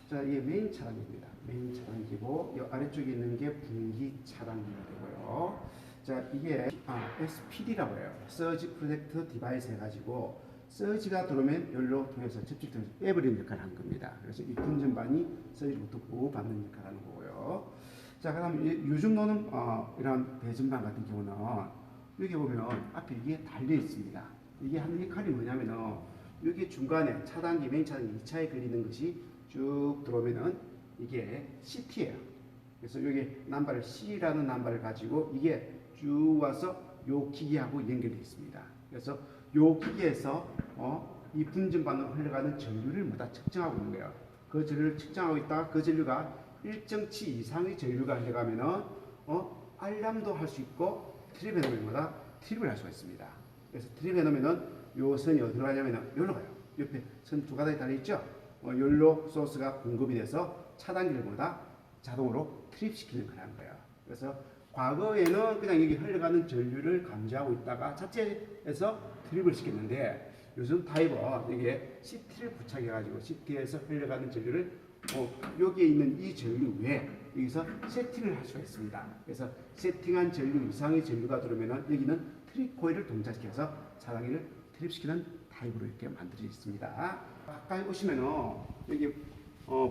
자, 이게 메인 차단기입니다. 메인 차단기고 이 아래쪽에 있는 게 분기 차단기가 되고요. 자, 이게 SPD라고 해요. 서지 프로텍트 디바이스 해가지고 서지가 들어오면 열로 통해서 접촉 통해서 빼버리는 역할을 하는 겁니다. 그래서 이 분전반이 서지로부터 보호받는 역할을 하는 거고요. 자, 그다음 요즘로는 이런 배전반 같은 경우는 여기 보면 앞에 이게 달려 있습니다. 이게 하는 역할이 뭐냐면은 여기 중간에 차단기, 메인 차단기 2차에 걸리는 것이 쭉 들어오면은 이게 CT예요. 그래서 여기 남바를 C라는 남바를 가지고 이게 쭉 와서 요 기계하고 연결되어 있습니다. 그래서 요 기계에서 이 분전반으로 흘러가는 전류를 뭐다 측정하고 있는 거예요. 그 전류를 측정하고 있다가 그 전류가 일정치 이상의 전류가 흘러가면은 알람도 할 수 있고 트립해 놓으면 뭐다 트립을 할 수가 있습니다. 그래서 트립해 놓으면은 요 선이 어디로 가냐면은 여기로 가요. 옆에 선 두 가닥이 달려 있죠. 연료 소스가 공급이 돼서 차단기를 보다 자동으로 트립시키는 거라는 거예요. 그래서 과거에는 그냥 여기 흘러가는 전류를 감지하고 있다가 자체에서 트립을 시켰는데 요즘 타입은 이게 CT를 부착해가지고 CT에서 흘러가는 전류를 여기에 있는 이 전류 외에 여기서 세팅을 할 수가 있습니다. 그래서 세팅한 전류 이상의 전류가 들어오면은 여기는 트립 코일을 동작시켜서 차단기를 트립시키는 타입으로 이렇게 만들어져 있습니다. 가까이 오시면은 여기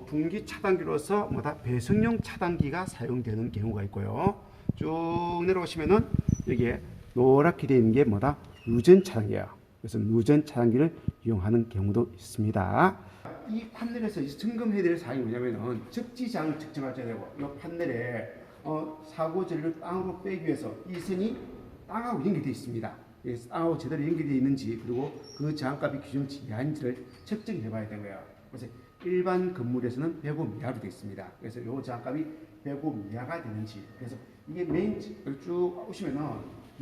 분기 차단기로서 뭐다 배선용 차단기가 사용되는 경우가 있고요. 쭉 내려오시면은 여기에 노랗게 되어 있는 게 뭐다 누전 차단기예요. 그래서 누전 차단기를 이용하는 경우도 있습니다. 이 판넬에서 점검해야 될 사항이 뭐냐면은 접지장을 측정할 때 되고 이 판넬에 사고 전류를 땅으로 빼기 위해서 이 선이 땅하고 연결되어 있습니다. 땅하고 제대로 연결되어 있는지 그리고 그 저항값이 규정치 이하인지를 측정해 봐야 되는 거예요. 그래서 일반 건물에서는 105 이하로 되어 있습니다. 그래서 이 저항값이 105 이하가 되는지 그래서 이게 메인 쭉 오시면은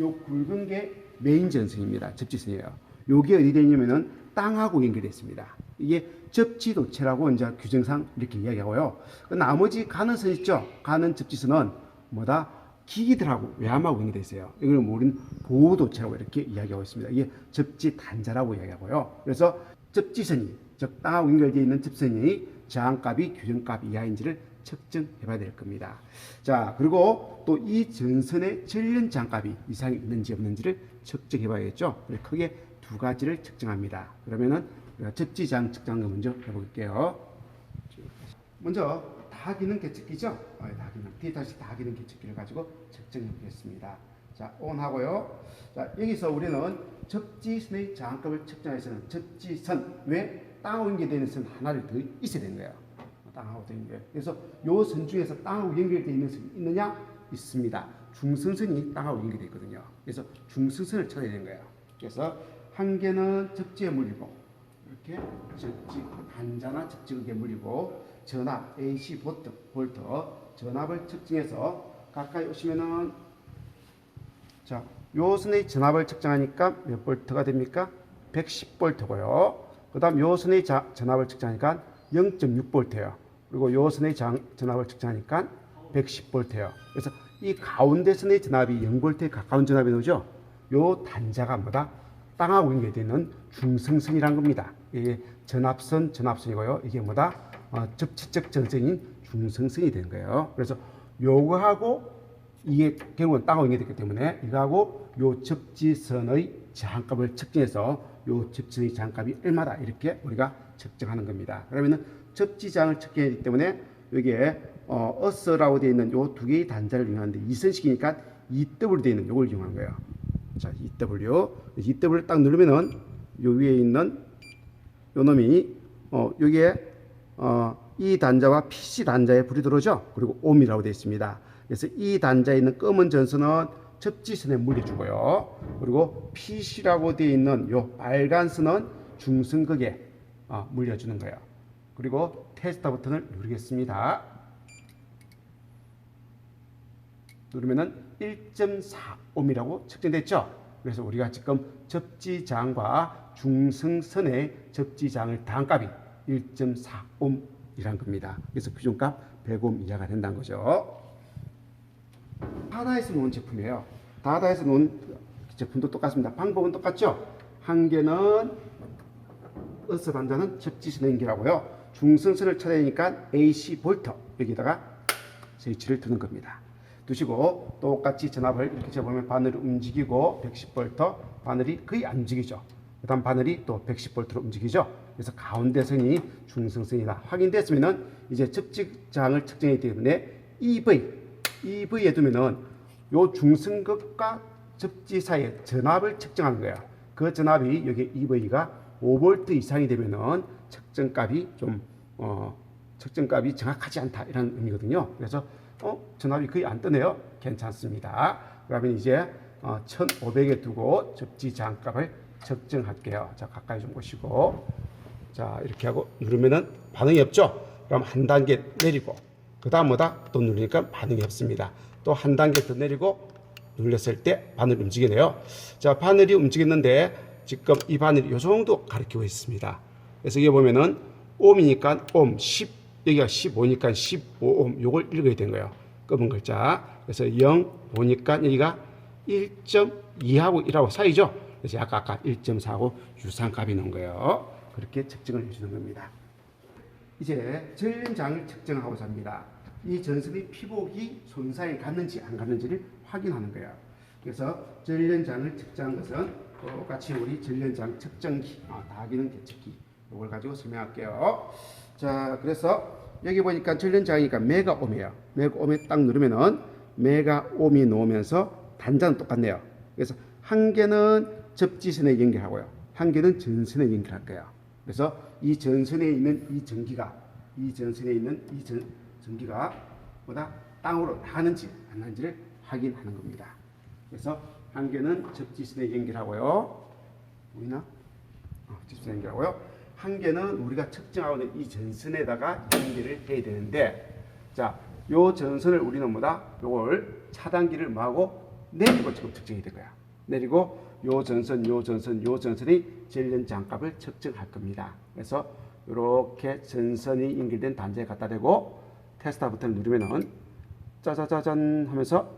요 굵은 게 메인 전선입니다. 접지선이에요. 요게 어디 되냐면은 땅하고 연결되어 있습니다. 이게 접지도체라고 이제 규정상 이렇게 이야기하고요. 그 나머지 가는 선 있죠? 가는 접지선은 뭐다? 기기들하고 외암하고 연결되어 있어요. 이걸 우리는 보호도체라고 이렇게 이야기하고 있습니다. 이게 접지 단자라고 이야기하고요. 그래서 접지선이, 즉 땅하고 연결되어 있는 접선이 저항값이 규정값 이하인지를 측정해 봐야 될 겁니다. 자, 그리고 또 이 전선의 전륜 저항값이 이상이 있는지 없는지를 측정해 봐야겠죠. 크게 두 가지를 측정합니다. 그러면은 접지장 측정을 먼저 해볼게요. 먼저 다기능 계측기죠. 다기능 D-다시 다기능 계측기를 가지고 측정해 보겠습니다. 자, ON 하고요. 자, 여기서 우리는 접지선의 저항값을 측정해서는 접지선 외 땅하고 연결되는 선 하나를 더 있어야 되는 거예요. 땅하고 연결. 그래서 요 선 중에서 땅하고 연결되어 있는 선이 있느냐? 있습니다. 중성선이 땅하고 연결되어 있거든요. 그래서 중성선을 찾아야 되는 거예요. 그래서 한 개는 접지에 물리고 이렇게 접지 단자나 접지극에 물리고 전압 AC 볼트 전압을 측정해서 가까이 오시면은 자, 요 선의 전압을 측정하니까 몇 볼트가 됩니까? 110볼트고요. 그다음 요 선의 전압을 측정하니까 0.6볼트예요. 그리고 요 선의 전압을 측정하니까 110볼트예요. 그래서 이 가운데 선의 전압이 0볼트에 가까운 전압이 나오죠. 요 단자가 뭐다? 땅하고 연결되는 중성선이란 겁니다. 이게 전압선이고요. 이게 뭐다? 접지적 전선인 중성선이 되는 거예요. 그래서 요거하고 이게 결국은 땅하고 연결되기 때문에 이거하고 요 접지선의 저항값을 측정해서 요 접지선의 저항값이 얼마다 이렇게 우리가 측정하는 겁니다. 그러면은 접지장을 측정하기 때문에 여기에 어스라고 되어 있는 요 두 개의 단자를 이용하는데 이선식이니까 EW 되어 있는 요걸 이용하는 거예요. 자, EW 딱 누르면은 요 위에 있는 요 놈이 여기에 이 단자와 PC 단자에 불이 들어오죠. 그리고 옴이라고 되어 있습니다. 그래서 이 단자에 있는 검은 전선은 접지선에 물려주고요. 그리고 PC라고 되어 있는 요 빨간 선은 중성극에 물려주는 거예요. 그리고 테스터 버튼을 누르겠습니다. 누르면은 1.4옴이라고 측정됐죠. 그래서 우리가 지금 접지장과 중성선의 접지장을 단값이 1.4옴이란 겁니다. 그래서 규정값 100옴 이하가 된다는 거죠. 다다에서 놓은 제품이에요. 다다에서 놓은 제품도 똑같습니다. 방법은 똑같죠. 한 개는 어스 단자는 접지선에 연결하고요. 중성선을 찾아내니까 AC 볼트 여기다가 스위치를 두는 겁니다. 두시고 똑같이 전압을 이렇게 재보면 바늘이 움직이고 110V 바늘이 거의 안 움직이죠. 그 다음 바늘이 또 110V로 움직이죠. 그래서 가운데 선이 중성선이다 확인됐으면은 이제 접지장을 측정하기 때문에 EV에 두면은 요 중성극과 접지 사이의 전압을 측정하는 거야. 그 전압이 여기 EV가 5V 이상이 되면은 측정값이 측정값이 정확하지 않다 이런 의미거든요. 그래서 전압이 거의 안 뜨네요. 괜찮습니다. 그러면 이제 1500에 두고 접지 장값을 측정할게요. 자, 가까이 좀 보시고, 자, 이렇게 하고 누르면은 반응이 없죠. 그럼 한 단계 내리고 그 다음 뭐다 또 누르니까 반응이 없습니다. 또 한 단계 더 내리고 눌렸을 때 바늘이 움직이네요. 자, 바늘이 움직였는데 지금 이 바늘이 요 정도 가리키고 있습니다. 그래서 여기 보면은 옴이니까 옴 10, 여기가 15니까 15옴 요걸 읽어야 되는 거예요. 검은 글자. 그래서 0 보니까 여기가 1.2하고 1하고 사이죠. 그래서 아까 1.4하고 유사값이 나온 거예요. 그렇게 측정을 해주는 겁니다. 이제 전련장을 측정하고자 합니다. 이 전선의 피복이 손상이 갔는지 안 갔는지를 확인하는 거예요. 그래서 전련장을 측정한 것은 똑같이 우리 전련장 측정기, 다기능 계측기 이걸 가지고 설명할게요. 자, 그래서 여기 보니까 전련장이니까 메가옴이에요. 메가옴에 딱 누르면은 메가옴이 나오면서 단자는 똑같네요. 그래서 한 개는 접지선에 연결하고요, 한 개는 전선에 연결할 거예요. 그래서 이 전선에 있는 이 전기가 보다 땅으로 나가는지 안 나가는지를 확인하는 겁니다. 그래서 한 개는 접지선에 연결하고요, 보이나? 접지선에 연결하고요. 한 개는 우리가 측정하고 있는 이 전선에다가 연결을 해야 되는데, 자, 요 전선을 우리는 뭐다? 요걸 차단기를 뭐하고 내리고 지금 측정이 될 거야. 내리고 요 전선의 전련 장값을 측정할 겁니다. 그래서 이렇게 전선이 연결된 단자에 갖다 대고 테스터 버튼을 누르면은 짜자자잔 하면서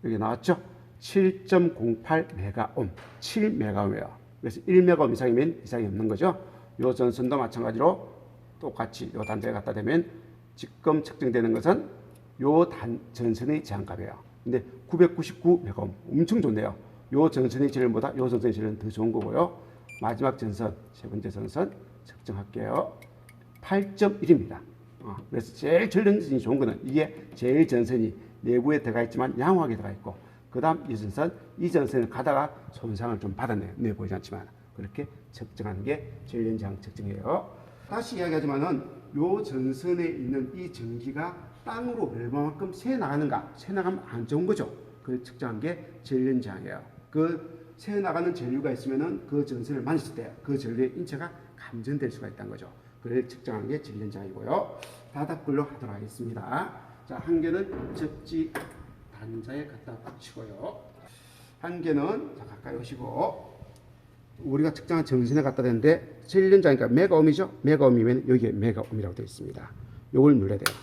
여기 나왔죠? 7.08메가옴, 7메가옴이에요. 그래서 1메가옴 이상이면 이상이 없는 거죠. 요 전선도 마찬가지로 똑같이 요 단자에 갖다 대면 지금 측정되는 것은 요 전선의 제한값이에요. 근데 999메가옴 엄청 좋네요. 요 전선의 질보다 요 전선의 질은 더 좋은 거고요. 마지막 전선, 세 번째 전선 측정할게요. 8.1입니다. 그래서 제일 전선이 좋은 거는 이게 제일 전선이 내부에 들어가 있지만 양호하게 들어가 있고, 그 다음 이 전선을 가다가 손상을 좀 받았네요. 눈에 보이지 않지만. 그렇게 측정하는 게 전련장 측정이에요. 다시 이야기하지만은 요 전선에 있는 이 전기가 땅으로 얼마만큼 새 나가는가, 새 나가면 안 좋은 거죠. 그걸 측정한 게 전련장이에요. 그 새 나가는 전류가 있으면은 그 전선을 만졌을 때 그 전류의 인체가 감전될 수가 있다는 거죠. 그걸 측정한 게 전련장이고요. 바닥글로 하도록 하겠습니다. 자, 한 개는 접지 단자에 갖다 붙이고요. 한 개는 자, 가까이 오시고, 우리가 측정한 전선에 갖다 대는데 전련장이니까 메가옴이죠. 메가옴이면 여기에 메가옴이라고 되어 있습니다. 요걸 눌러야 돼요.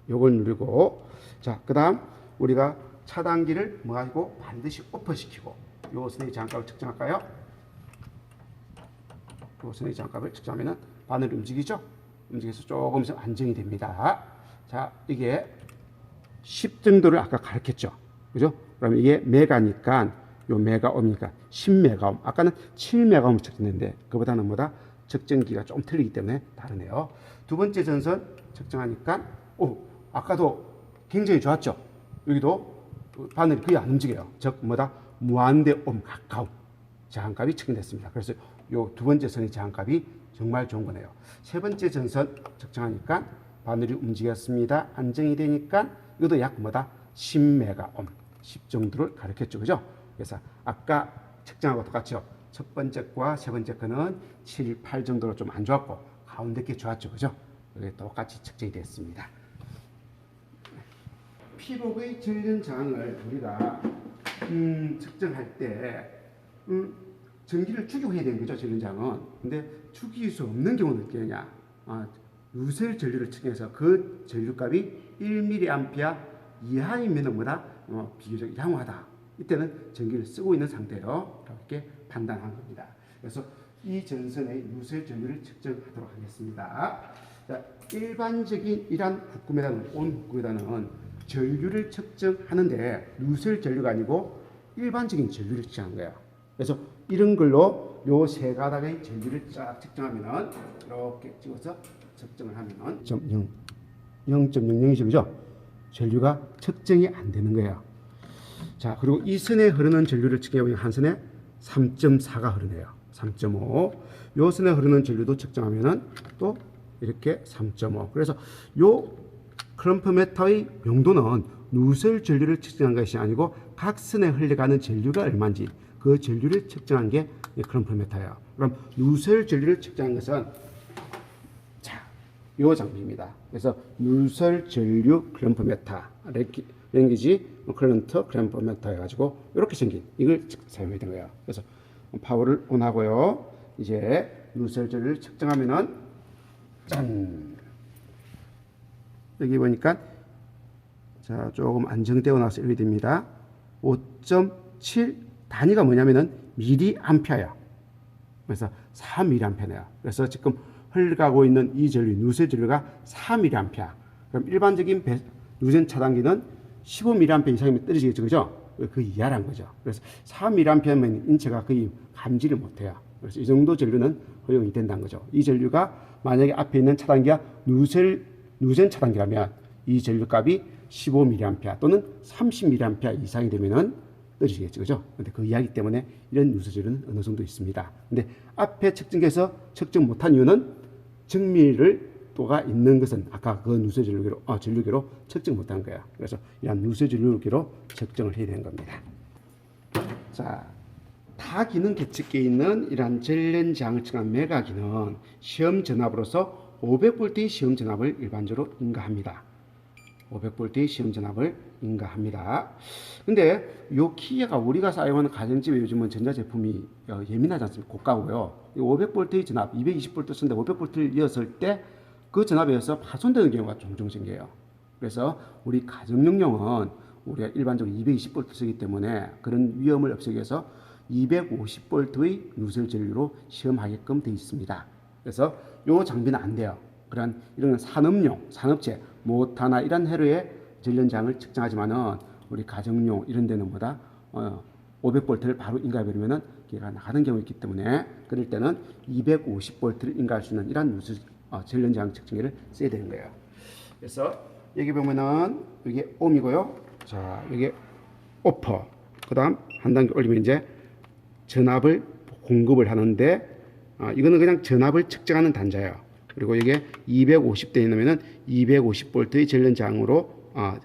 요걸 누르고, 자, 그 다음 우리가 차단기를 뭐하고 반드시 오픈시키고 요 선의 장값을 측정할까요? 요 선의 장값을 측정하면은 바늘이 움직이죠. 움직여서 조금씩 안정이 됩니다. 자, 이게 10 정도를 아까 가르쳤죠. 그죠? 그러면 이게 메가니까 요 메가옴이니까 10메가옴. 아까는 7메가옴을 측정했는데 그보다는 뭐다? 측정기가 좀 틀리기 때문에 다르네요. 두 번째 전선 측정하니까 아까도 굉장히 좋았죠. 여기도 바늘이 거의 안 움직여요. 즉 뭐다? 무한대 옴 가까움 제한값이 측정됐습니다. 그래서 요 두 번째 선의 제한값이 정말 좋은 거네요. 세 번째 전선 측정하니까 바늘이 움직였습니다. 안정이 되니까 이것도 약 뭐다? 10메가옴, 10 정도를 가르쳤죠. 그죠? 그래서 아까 측정하고 똑같죠. 첫 번째 거와 세 번째 거는 7, 8 정도로 좀 안 좋았고 가운데 게 좋았죠. 그죠? 이게 똑같이 측정이 됐습니다. 피복의 전련장을 우리가 측정할 때 전기를 주기해야 되는 거죠. 전련장은. 근데 주기할 수 없는 경우는 어떻게 하냐? 유설 전류를 측정해서 그 전류값이 1mA 이하이면 뭐다? 비교적 양호하다. 이때는 전기를 쓰고 있는 상태로 이렇게 판단한 겁니다. 그래서 이 전선의 누설 전류를 측정하도록 하겠습니다. 자, 일반적인 이러한 국구에다는 온 국구에다는 전류를 측정하는데 누설 전류가 아니고 일반적인 전류를 측정한 거예요. 그래서 이런 걸로 요 세 가닥의 전류를 쫙 측정하면은 이렇게 찍어서 측정을 하면은 0.00이죠, 그죠? 전류가 측정이 안 되는 거예요. 자, 그리고 이 선에 흐르는 전류를 측정해보면 한 선에 3.4가 흐르네요. 3.5. 요 선에 흐르는 전류도 측정하면은 또 이렇게 3.5. 그래서 요 클럼프메터의 용도는 누설 전류를 측정한 것이 아니고 각 선에 흘러가는 전류가 얼마인지 그 전류를 측정한 게 클럼프메터예요. 그럼 누설 전류를 측정한 것은 자, 요 장비입니다. 그래서 누설 전류 클럼프메터, 랭귀지 클런트 클럼프메터 해가지고 이렇게 생긴 이걸 사용해야 되는 거예요. 그래서 파워를 온하고요. 이제 누설 전류를 측정하면은 짠, 여기 보니까 자 조금 안정되어 나서 이렇게 됩니다. 5.7 단위가 뭐냐면은 미리암페어야. 그래서 4mA네요. 그래서 지금 흘러가고 있는 이 전류 누설 전류가 4mA. 그럼 일반적인 누전 차단기는 15mA 이상이면 떨어지겠죠, 그죠? 그 이하란 거죠. 그래서 4mA면 인체가 거의 감지를 못해요. 그래서 이 정도 전류는 허용이 된다는 거죠. 이 전류가 만약에 앞에 있는 차단기가 누전 차단기라면 이 전류값이 15mA 또는 30mA 이상이 되면은 떨어지겠죠, 그죠? 근데 그 이야기 때문에 이런 누설 전류는 어느 정도 있습니다. 근데 앞에 측정기에서 측정 못한 이유는 정밀을 또가 있는 것은 아까 그 누설 전류계로 측정 못한 거야. 그래서 이런 누설 전류계로 측정을 해야 되는 겁니다. 자, 다기능 계측기에 있는 이러한 전련 저항을 측정한 메가기는 시험 전압으로서 500V의 시험 전압을 일반적으로 인가합니다. 500V의 시험 전압을 인가합니다. 근데 요 기계가 우리가 사용하는 가정집에 요즘은 전자제품이 예민하지 않습니까? 고가고요. 500V의 전압, 220V 쓰는데 500V를 이었을 때 그 전압에 의해서 파손되는 경우가 종종 생겨요. 그래서 우리 가정용량은 우리가 일반적으로 220V 쓰기 때문에 그런 위험을 없애기 위해서 250V의 누설 전류로 시험하게끔 되어 있습니다. 그래서 요 장비는 안 돼요. 그런 이런 산업용, 산업체, 모터나 이런 회로의 전련장을 측정하지만은 우리 가정용 이런 데는 보다 500V를 바로 인가해버리면은 얘가 나가는 경우가 있기 때문에 그럴 때는 250V를 인가할 수 있는 이런 전련장 측정기를 써야 되는 거예요. 그래서 여기 보면은 이게 옴이고요. 자, 이게 오퍼. 그 다음 한 단계 올리면 이제 전압을 공급을 하는데 이거는 그냥 전압을 측정하는 단자예요. 그리고 이게 250대에 넣으면은 250V의 전련장으로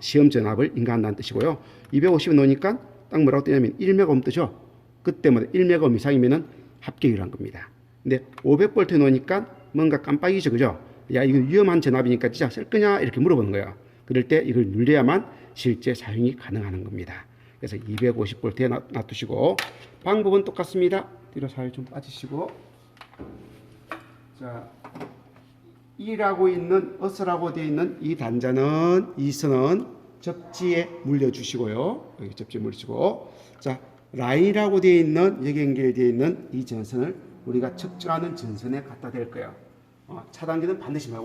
시험 전압을 인가한다는 뜻이고요. 250에 넣으니까 딱 뭐라고 뜨냐면 1메가옴 뜨죠. 그때마다 1메가옴 이상이면은 합격이란 겁니다. 근데 500V에 넣으니까 뭔가 깜빡이죠, 그죠? 야, 이거 위험한 전압이니까 진짜 쓸 거냐 이렇게 물어보는 거예요. 그럴 때 이걸 눌려야만 실제 사용이 가능한 겁니다. 그래서 250V에 놔두시고 방법은 똑같습니다. 뒤로 살짝 좀 빠지시고 자, E라고 있는 어스라고 되어 있는 이 단자는 이 선은 접지에 물려주시고요. 여기 접지에 물리시고 자, 라인이라고 되어 있는 여기 연결되어 있는 이 전선을 우리가 측정하는 전선에 갖다 댈 거예요. 차단기는 반드시 말고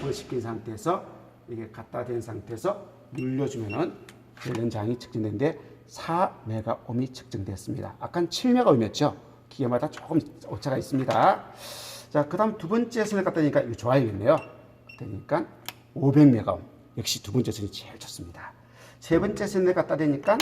오픈시킨 상태에서 이게 갖다 댄 상태에서 눌려주면은 전련장이 측정되는데 4메가옴이 측정됐습니다. 아까는 7메가옴이었죠. 기계마다 조금 오차가 있습니다. 자, 그 다음 두 번째 선을 갖다 대니까 이거 좋아야겠네요. 그러니까 500메가옴. 역시 두 번째 선이 제일 좋습니다. 세 번째 선을 갖다 대니까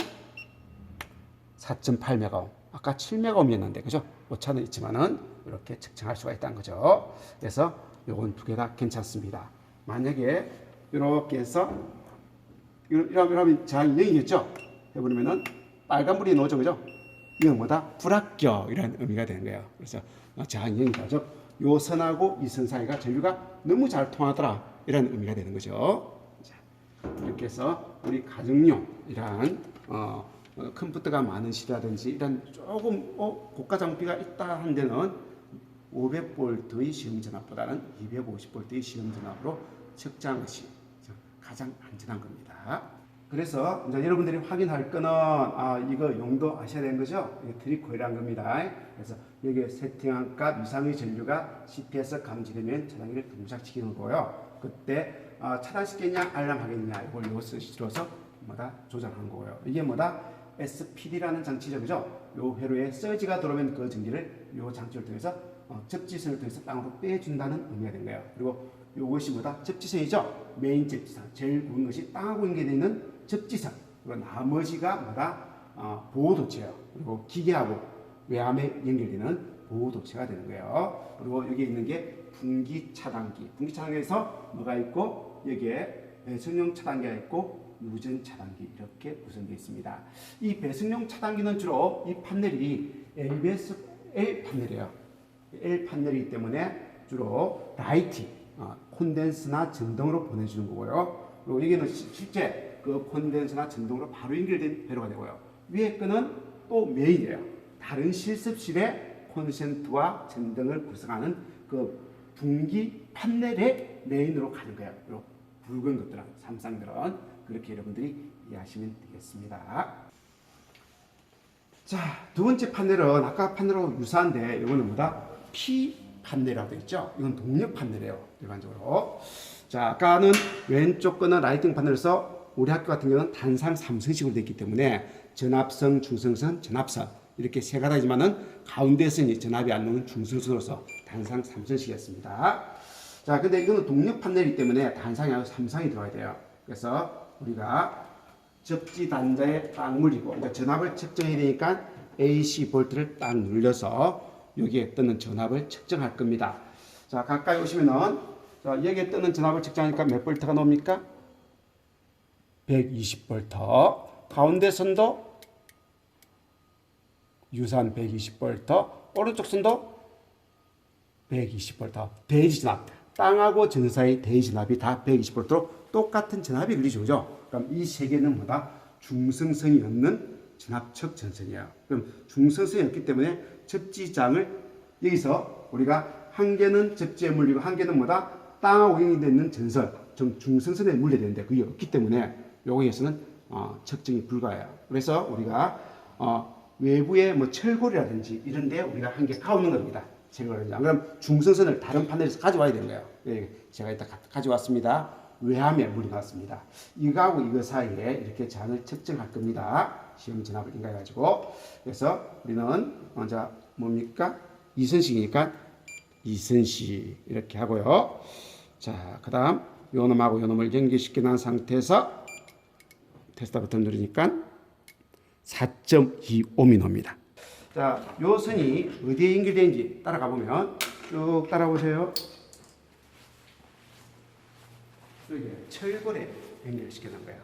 4.8메가옴. 아까 7메가옴이었는데, 그죠? 오차는 있지만은 이렇게 측정할 수가 있다는 거죠. 그래서 요건 두 개 다 괜찮습니다. 만약에 이렇게 해서 이러면 저항이 0이겠죠? 해버리면은 빨간불이 나오죠, 그죠? 이건 뭐다? 불합격이라는 의미가 되는 거예요. 그래서 저항이 0이다. 즉, 요 선하고 이 선 사이가 전류가 너무 잘 통하더라. 이런 의미가 되는 거죠. 자, 이렇게 해서 우리 가정용 이러한 컴퓨터가 많은 시대라든지 이런 조금 고가 장비가 있다 한 데는 500V의 시험 전압보다는 250V의 시험 전압으로 측정한 것이 가장 안전한 겁니다. 그래서 이제 여러분들이 확인할 거는 이거 용도 아셔야 되는 거죠. 이게 드립코일이라는 겁니다. 그래서 여기 세팅한 값 이상의 전류가 CP에서 감지되면 차단기를 동작시키는 거고요. 그때 차단시켰냐 알람하겠냐 이걸 요것을 실어서 조절하는 거고요. 이게 SPD라는 장치죠, 그죠? 요 회로에 서지가 들어오면 그 전기를 요 장치를 통해서 접지선을 통해서 땅으로 빼준다는 의미가 된 거예요. 그리고 요것이 접지선이죠. 메인 접지선. 제일 굵은 것이 땅하고 연결되어 있는 접지선. 그리고 나머지가 보호도체예요. 그리고 기계하고 외암에 연결되는 보호도체가 되는 거예요. 그리고 여기 있는 게 분기 차단기. 분기 차단기에서 뭐가 있고 여기에 배선용 차단기가 있고 유전 차단기 이렇게 구성되어 있습니다. 이 배선용 차단기는 주로 이 판넬이 LBS L 판넬이에요. L 판넬이기 때문에 주로 라이팅, 콘덴스나 전등으로 보내주는 거고요. 그리고 여기는 실제 그 콘덴스나 전등으로 바로 연결된 회로가 되고요. 위에 거는 또 메인이에요. 다른 실습실의 콘센트와 전등을 구성하는 그 분기 판넬의 메인으로 가는 거예요. 그리고 붉은 것들은 삼상들은 그렇게 여러분들이 이해하시면 되겠습니다. 자, 두 번째 판넬은 아까 판넬하고 유사한데 이거는 P 판넬이라고 되어 있죠. 이건 동력 판넬이에요. 일반적으로. 자, 아까는 왼쪽 거는 라이팅 판넬에서 우리 학교 같은 경우는 단상 3선식으로 되어 있기 때문에 전압선, 중성선, 전압선 이렇게 세 가지지만은 가운데 선이 전압이 안 나오는 중성선으로서 단상 3선식이었습니다. 자, 근데 이거는 동력 판넬이기 때문에 단상이 아니고 3상이 들어가야 돼요. 그래서 우리가 접지 단자에 딱 물리고 그러니까 전압을 측정해야 되니까 AC 볼트를 딱 눌려서 여기에 뜨는 전압을 측정할 겁니다. 자, 가까이 오시면은 자, 여기에 뜨는 전압을 측정하니까 몇 볼트가 나옵니까? 120볼트. 가운데 선도 유사한 120볼트. 오른쪽 선도 120볼트. 대지 전압. 땅하고 전 사이 대지 전압이 다 120볼트로 똑같은 전압이 그리죠, 그죠? 그럼 이 세 개는 중성성이 없는 전압측 전선이에요. 그럼 중성성이 없기 때문에 접지장을 여기서 우리가 한 개는 접지에 물리고 한 개는 땅하고 연결되어 있는 전선, 중성선에 물려야 되는데 그게 없기 때문에 여기에서는 측정이 불가해요. 그래서 우리가 외부에 철골이라든지 이런 데 우리가 한 개 가오는 겁니다. 철골이라든지. 그럼 중성선을 다른 판넬에서 가져와야 되는 거예요. 예, 제가 이따 가져왔습니다. 외암에 물려놨습니다. 이거하고 이거 사이에 이렇게 장을 측정할 겁니다. 시험 전압을 인가해가지고. 그래서 우리는 먼저 뭡니까? 이선식이니까 이선식 이렇게 하고요. 자, 그 다음 요 놈하고 요 놈을 연결시켜 놓은 상태에서 테스터 버튼 누르니까 4.25미 옵니다. 자, 요 선이 어디에 연결되는지 따라가 보면 쭉 따라오세요. 여기 철골에 연결시켜 놓은 거예요.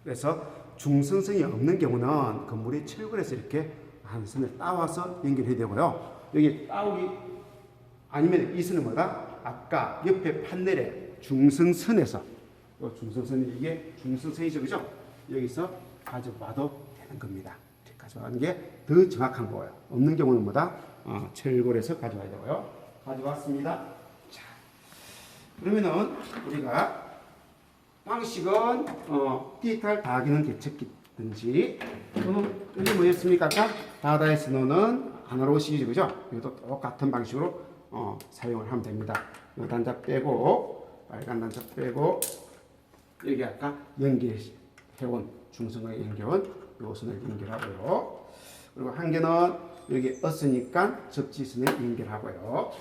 그래서 중성성이 없는 경우는 건물이 철골에서 이렇게 한 선을 따와서 연결해야 되고요. 여기 따오기 아니면 이 선은 아까 옆에 판넬에 중성선에서 중성선이 이게 중성선이죠, 그죠? 여기서 가져와도 되는 겁니다. 이렇게 가져가는 게 더 정확한 거예요. 없는 경우는 철골에서 가져와야 되고요. 가져왔습니다. 자, 그러면은 우리가 방식은 디지털 다기능 개척기든지 여기 뭐였습니까? 아까 바다에서 노는 아날로그 시리즈, 그죠? 이것도 똑같은 방식으로 사용을 하면 됩니다. 이 단자 빼고 빨간 단자 빼고 여기 아까 연결해온 중성과 연결은 요 선을 연결하고요. 그리고 한 개는 여기 없으니까 접지선을 연결하고요.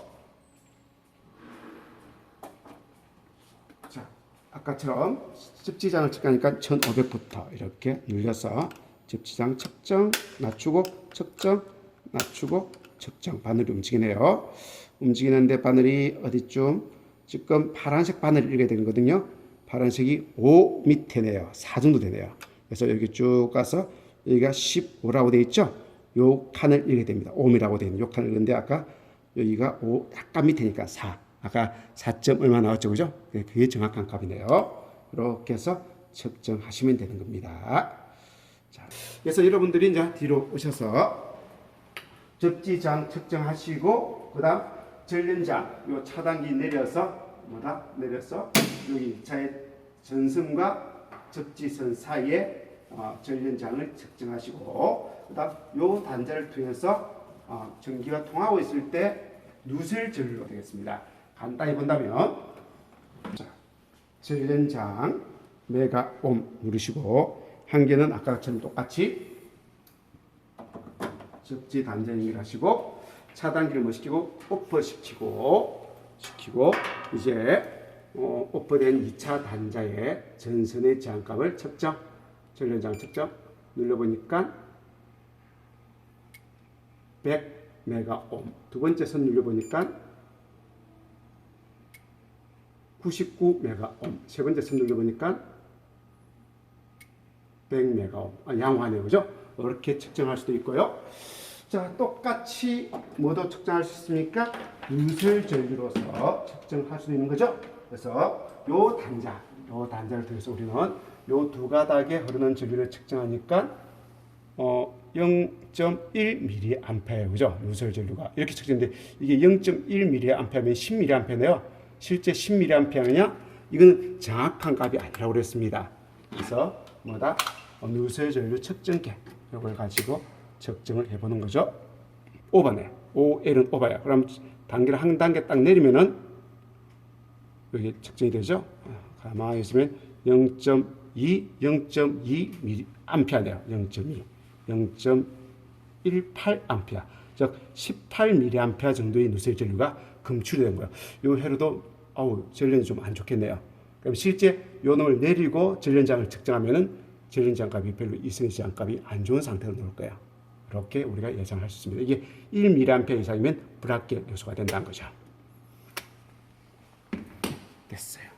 자, 아까처럼 접지장을 측정하니까 1500부터 이렇게 눌려서 접지장 측정, 낮추고 측정, 낮추고 측정. 바늘이 움직이네요. 움직이는데 바늘이 어디쯤? 지금 파란색 바늘이 이렇게 된 거거든요. 파란색이 5 밑에네요. 4 정도 되네요. 그래서 여기 쭉 가서 여기가 15라고 되어 있죠. 요 칸을 이렇게 됩니다. 5이라고 되어 있는 요 칸을 그런데 아까 여기가 5 약간 밑에니까 4. 아까 4점 얼마 나왔죠, 그죠? 그게 정확한 값이네요. 이렇게 해서 측정하시면 되는 겁니다. 자, 그래서 여러분들이 이제 뒤로 오셔서 접지장 측정하시고 그다음 전련장 요 차단기 내려서 내려서 여기 차의 전선과 접지선 사이에 전련장을 측정하시고 그다음 요 단자를 통해서 전기가 통하고 있을 때 누설 전류가 되겠습니다. 간단히 본다면 자, 전련장 메가옴 누르시고 한계는 아까처럼 똑같이 접지 단자 연결하시고 차단기를 뭐 시키고 오프 시키고 이제 오프된 2차 단자의 전선의 제한값을 측정, 전련장 측정 눌러보니까 100메가옴. 두 번째 선 눌러보니까 99메가옴. 세 번째 선 눌러보니까 100메가옴. 양호하네요, 그죠? 이렇게 측정할 수도 있고요. 자, 똑같이 뭐도 측정할 수 있습니까? 누설 전류로서 측정할 수 있는 거죠. 그래서 요 단자를 통해서 우리는 요 두 가닥에 흐르는 전류를 측정하니까 0.1mA예요. 그죠? 누설 전류가 이렇게 측정되는데 이게 0.1mA면 10mA네요. 실제 10mA느냐? 이건 정확한 값이 아니라고 그랬습니다. 그래서 뭐다? 누설 전류 측정기 이걸 가지고 측정을 해보는 거죠. 오버네. OL은 오버야. 그럼 단계를 한 단계 딱 내리면은 여기 측정이 되죠. 가만히 있으면 0.2 암페어네요. 0.18암페어. 즉 18mA 정도의 누설 전류가 검출이 된 거예요. 이 회로도 전련이 좀 안 좋겠네요. 그럼 실제 요 놈을 내리고 전련장을 측정하면은 전련장 값이 별로 이승의 제한값이 안 좋은 상태로 나올 거예요. 이렇게 우리가 예상할 수 있습니다. 이게 1mA 이상이면 불합격 요소가 된다는 거죠. 됐어요.